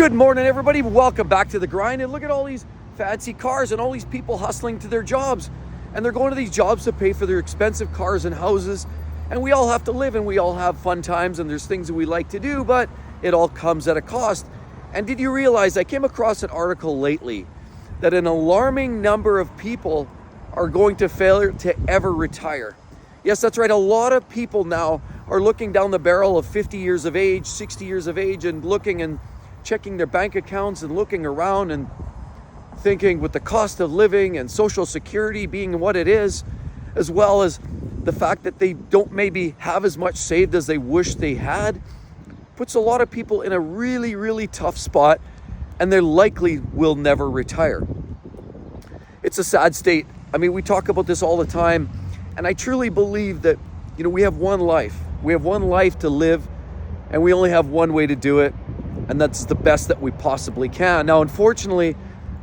Good morning, everybody. Welcome back to the grind. And look at all these fancy cars and all these people hustling to their jobs. And they're going to these jobs to pay for their expensive cars and houses. And we all have to live and we all have fun times and there's things that we like to do, but it all comes at a cost. And did you realize, I came across an article lately that an alarming number of people are going to fail to ever retire. Yes, that's right. A lot of people now are looking down the barrel of 50 years of age, 60 years of age, and looking and checking their bank accounts and looking around and thinking, with the cost of living and Social Security being what it is, as well as the fact that they don't maybe have as much saved as they wish they had, puts a lot of people in a really, really tough spot, and they likely will never retire. It's a sad state. I mean, we talk about this all the time, and I truly believe that, we have one life. We have one life to live, and we only have one way to do it, and that's the best that we possibly can. Now, unfortunately,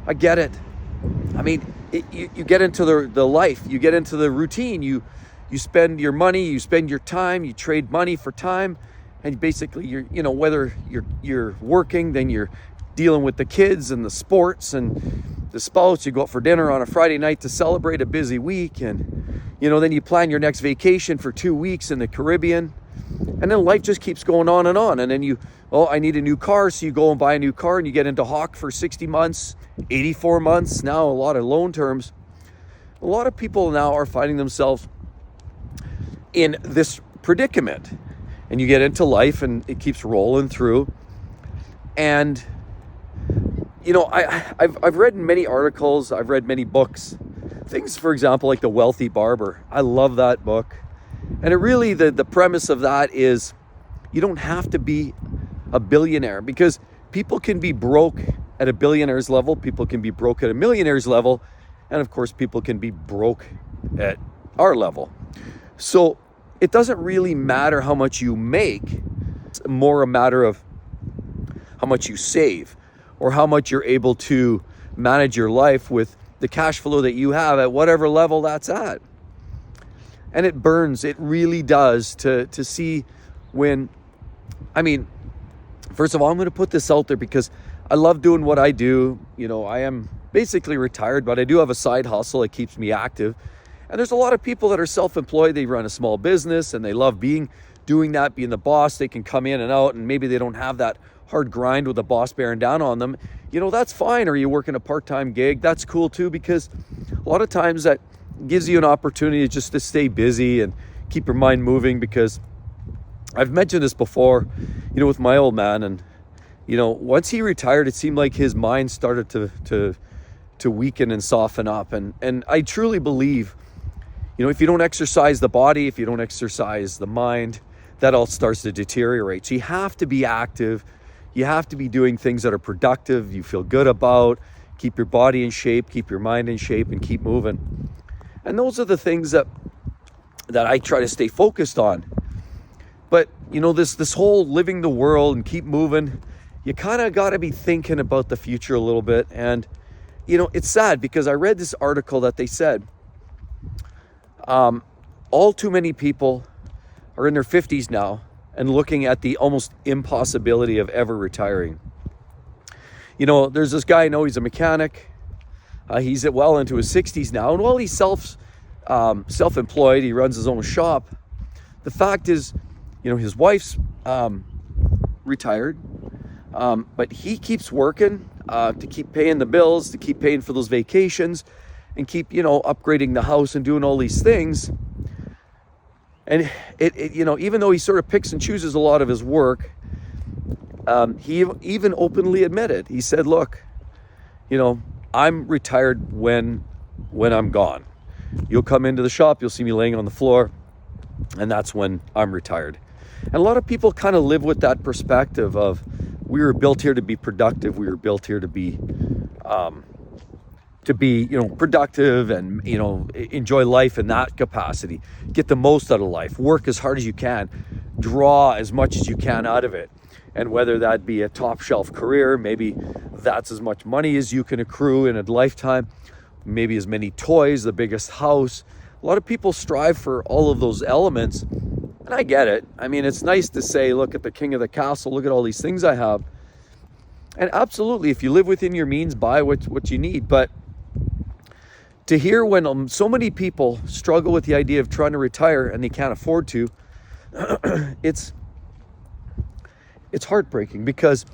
I get it. I mean, you get into the life, you get into the routine, you spend your money, you spend your time, you trade money for time, and basically whether you're working, then you're dealing with the kids and the sports and the spouse. You go out for dinner on a Friday night to celebrate a busy week, and then you plan your next vacation for 2 weeks in the Caribbean, and then life just keeps going on. And then I need a new car, so you go and buy a new car, and you get into hawk for 60 months, 84 months, now a lot of loan terms. A lot of people now are finding themselves in this predicament, and you get into life and it keeps rolling through. And I've read many articles, I've read many books, things, for example, like The Wealthy Barber. I love that book. And it really, the premise of that is you don't have to be a billionaire, because people can be broke at a billionaire's level, people can be broke at a millionaire's level, and of course people can be broke at our level. So it doesn't really matter how much you make. It's more a matter of how much you save, or how much you're able to manage your life with the cash flow that you have at whatever level that's at. And it burns, it really does, to see when, first of all, I'm going to put this out there because I love doing what I do. I am basically retired, but I do have a side hustle that keeps me active. And there's a lot of people that are self-employed. They run a small business and they love doing that, being the boss. They can come in and out, and maybe they don't have that hard grind with the boss bearing down on them. That's fine. Or you work in a part-time gig, that's cool too, because a lot of times that gives you an opportunity just to stay busy and keep your mind moving. Because I've mentioned this before, with my old man, and once he retired, it seemed like his mind started to weaken and soften up. And I truly believe, if you don't exercise the body, if you don't exercise the mind, that all starts to deteriorate. So you have to be active. You have to be doing things that are productive, you feel good about, keep your body in shape, keep your mind in shape, and keep moving. And those are the things that I try to stay focused on. But, this whole living the world and keep moving, you kind of got to be thinking about the future a little bit. And, it's sad because I read this article that they said, all too many people are in their 50s now and looking at the almost impossibility of ever retiring. There's this guy I know, he's a mechanic. He's well into his 60s now. And while he's self-employed, he runs his own shop. The fact is, his wife's retired, but he keeps working to keep paying the bills, to keep paying for those vacations, and keep, upgrading the house and doing all these things. And it even though he sort of picks and chooses a lot of his work, he even openly admitted, he said, look, I'm retired when I'm gone. You'll come into the shop, you'll see me laying on the floor, and that's when I'm retired. And a lot of people kind of live with that perspective of, we were built here to be productive, we were built here to be productive and, enjoy life in that capacity. Get the most out of life, work as hard as you can, draw as much as you can out of it. And whether that be a top shelf career, maybe that's as much money as you can accrue in a lifetime, maybe as many toys, the biggest house. A lot of people strive for all of those elements. And I get it. I mean, it's nice to say, look at the king of the castle, look at all these things I have. And absolutely, if you live within your means, buy what you need. But to hear when so many people struggle with the idea of trying to retire and they can't afford to, it's heartbreaking, because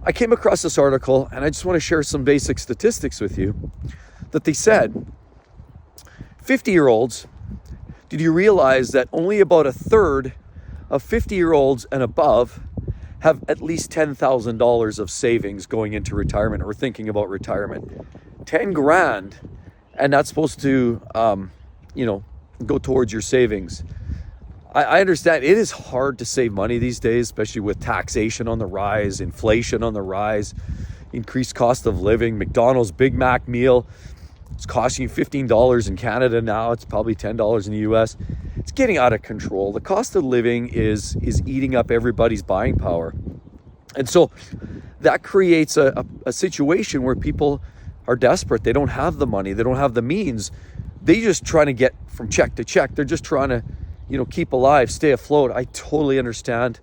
I came across this article, and I just want to share some basic statistics with you, that they said 50-year-olds, did you realize that only about a third of 50-year-olds and above have at least $10,000 of savings going into retirement or thinking about retirement? 10 grand, and that's supposed to, go towards your savings. I understand it is hard to save money these days, especially with taxation on the rise, inflation on the rise, increased cost of living. McDonald's Big Mac meal, it's costing you $15 in Canada now. It's probably $10 in the US. It's getting out of control. The cost of living is eating up everybody's buying power. And so that creates a situation where people are desperate. They don't have the money. They don't have the means. They just trying to get from check to check. They're just trying to keep alive, stay afloat. I totally understand.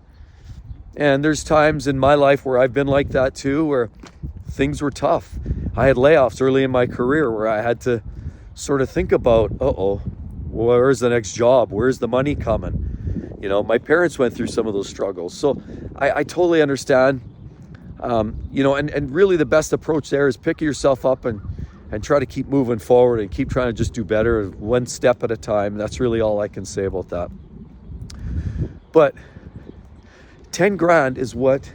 And there's times in my life where I've been like that too, where things were tough. I had layoffs early in my career where I had to sort of think about, where's the next job? Where's the money coming? My parents went through some of those struggles. So I totally understand. And really the best approach there is pick yourself up and try to keep moving forward and keep trying to just do better one step at a time. That's really all I can say about that. But 10 grand is what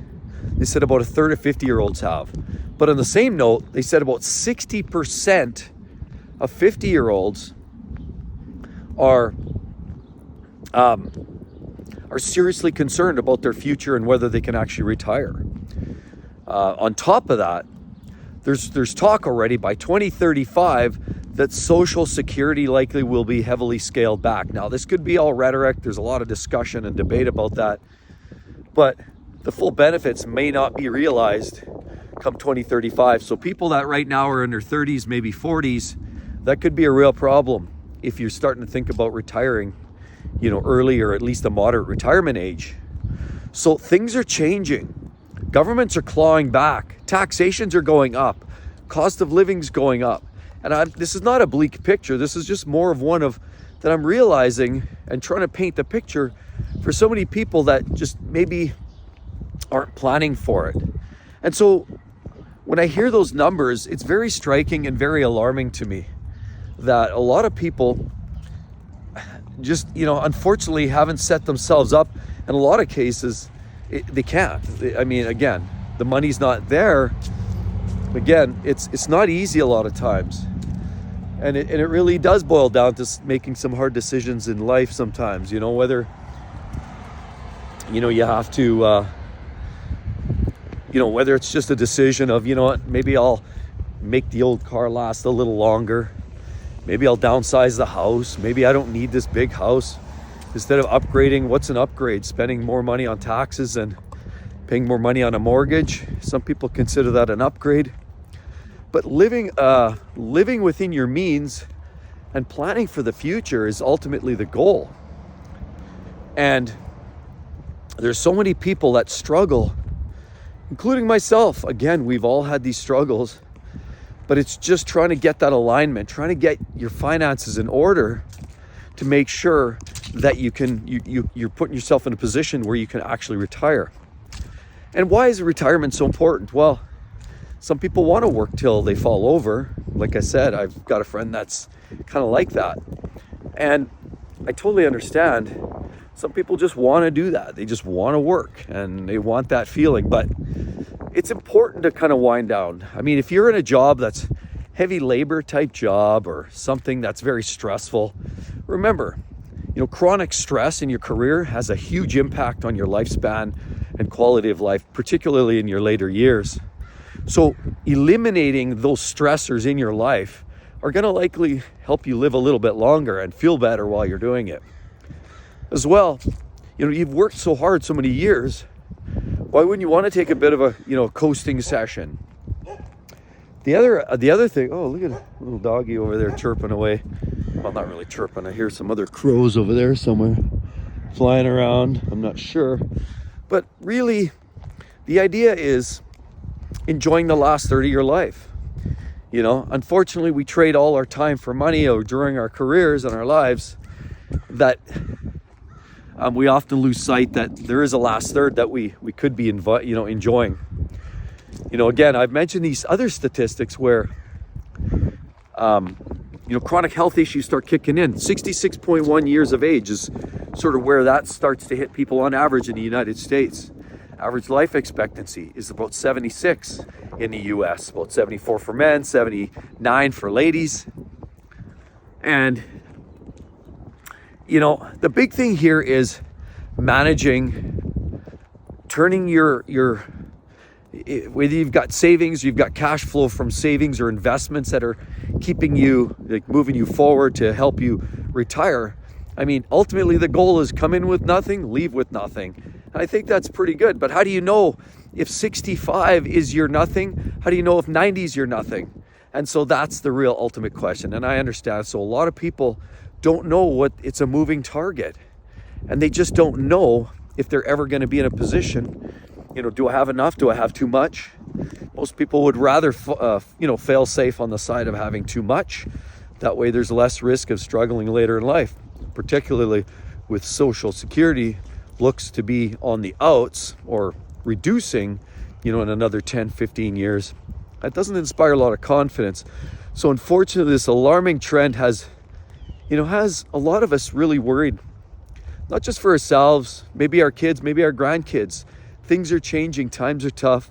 they said about a third of 50-year-olds have. But on the same note, they said about 60% of 50-year-olds are seriously concerned about their future and whether they can actually retire. On top of that, there's talk already by 2035 that Social Security likely will be heavily scaled back. Now, this could be all rhetoric. There's a lot of discussion and debate about that. But the full benefits may not be realized come 2035. So people that right now are in their 30s, maybe 40s, that could be a real problem if you're starting to think about retiring, early, or at least a moderate retirement age. So things are changing. Governments are clawing back. Taxations are going up. Cost of living's going up. And this is not a bleak picture. This is just more of one of that I'm realizing and trying to paint the picture for so many people that just maybe aren't planning for it. And so when I hear those numbers, it's very striking and very alarming to me that a lot of people just, unfortunately haven't set themselves up. In a lot of cases, they can't. I mean, again, the money's not there. Again, it's not easy a lot of times. And it really does boil down to making some hard decisions in life sometimes, whether, you have to, whether it's just a decision of, maybe I'll make the old car last a little longer. Maybe I'll downsize the house. Maybe I don't need this big house. Instead of upgrading, what's an upgrade? Spending more money on taxes and paying more money on a mortgage. Some people consider that an upgrade. But living within your means and planning for the future is ultimately the goal. And there's so many people that struggle, including myself. Again, we've all had these struggles, but it's just trying to get that alignment, trying to get your finances in order to make sure that you're putting yourself in a position where you can actually retire. And why is retirement so important? Well, some people want to work till they fall over. Like I said, I've got a friend that's kind of like that. And I totally understand. Some people just want to do that. They just want to work and they want that feeling. But it's important to kind of wind down. I mean, if you're in a job that's heavy labor type job or something that's very stressful, remember, chronic stress in your career has a huge impact on your lifespan and quality of life, particularly in your later years. So eliminating those stressors in your life are going to likely help you live a little bit longer and feel better while you're doing it. As well, you've worked so hard so many years. Why wouldn't you want to take a bit of a, coasting session? The other thing, oh, look at a little doggy over there chirping away. Well, not really chirping. I hear some other crows over there somewhere flying around. I'm not sure. But really, the idea is enjoying the last 30 of your life. You know, unfortunately, we trade all our time for money or during our careers and our lives, that we often lose sight that there is a last third that we could be enjoying. You know, again, I've mentioned these other statistics where chronic health issues start kicking in. 66.1 years of age is sort of where that starts to hit people on average in the United States. Average life expectancy is about 76 in the US, about 74 for men, 79 for ladies. And, you know, the big thing here is managing, turning your whether you've got savings, you've got cash flow from savings or investments that are keeping you, like, moving you forward to help you retire. I mean, ultimately the goal is come in with nothing, leave with nothing. And I think that's pretty good. But how do you know if 65 is your nothing? How do you know if 90 is your nothing? And so that's the real ultimate question. And I understand. So a lot of people don't know what, it's a moving target. And they just don't know if they're ever going to be in a position, you know, do I have enough? Do I have too much? Most people would rather, fail safe on the side of having too much. That way there's less risk of struggling later in life, particularly with Social Security looks to be on the outs or reducing, in another 10, 15 years. That doesn't inspire a lot of confidence. So unfortunately, this alarming trend has a lot of us really worried, not just for ourselves, maybe our kids, maybe our grandkids. Things are changing, times are tough.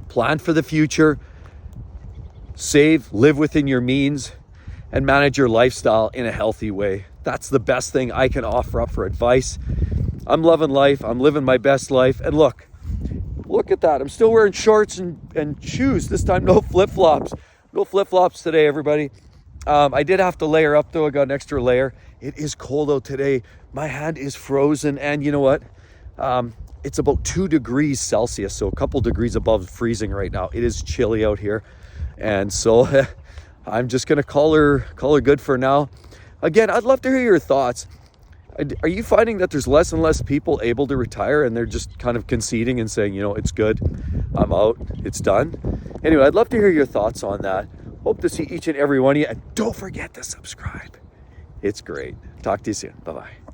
Plan for the future, save, live within your means, and manage your lifestyle in a healthy way. That's the best thing I can offer up for advice. I'm loving life. I'm living my best life. And look at that. I'm still wearing shorts and shoes. This time, no flip-flops. No flip-flops today, everybody. I did have to layer up, though. I got an extra layer. It is cold out today. My hand is frozen. And you know what? It's about 2 degrees Celsius, so a couple degrees above freezing right now. It is chilly out here. And so I'm just going to call her good for now. Again, I'd love to hear your thoughts. Are you finding that there's less and less people able to retire and they're just kind of conceding and saying, it's good, I'm out, it's done? Anyway, I'd love to hear your thoughts on that. Hope to see each and every one of you. And don't forget to subscribe. It's great. Talk to you soon. Bye-bye.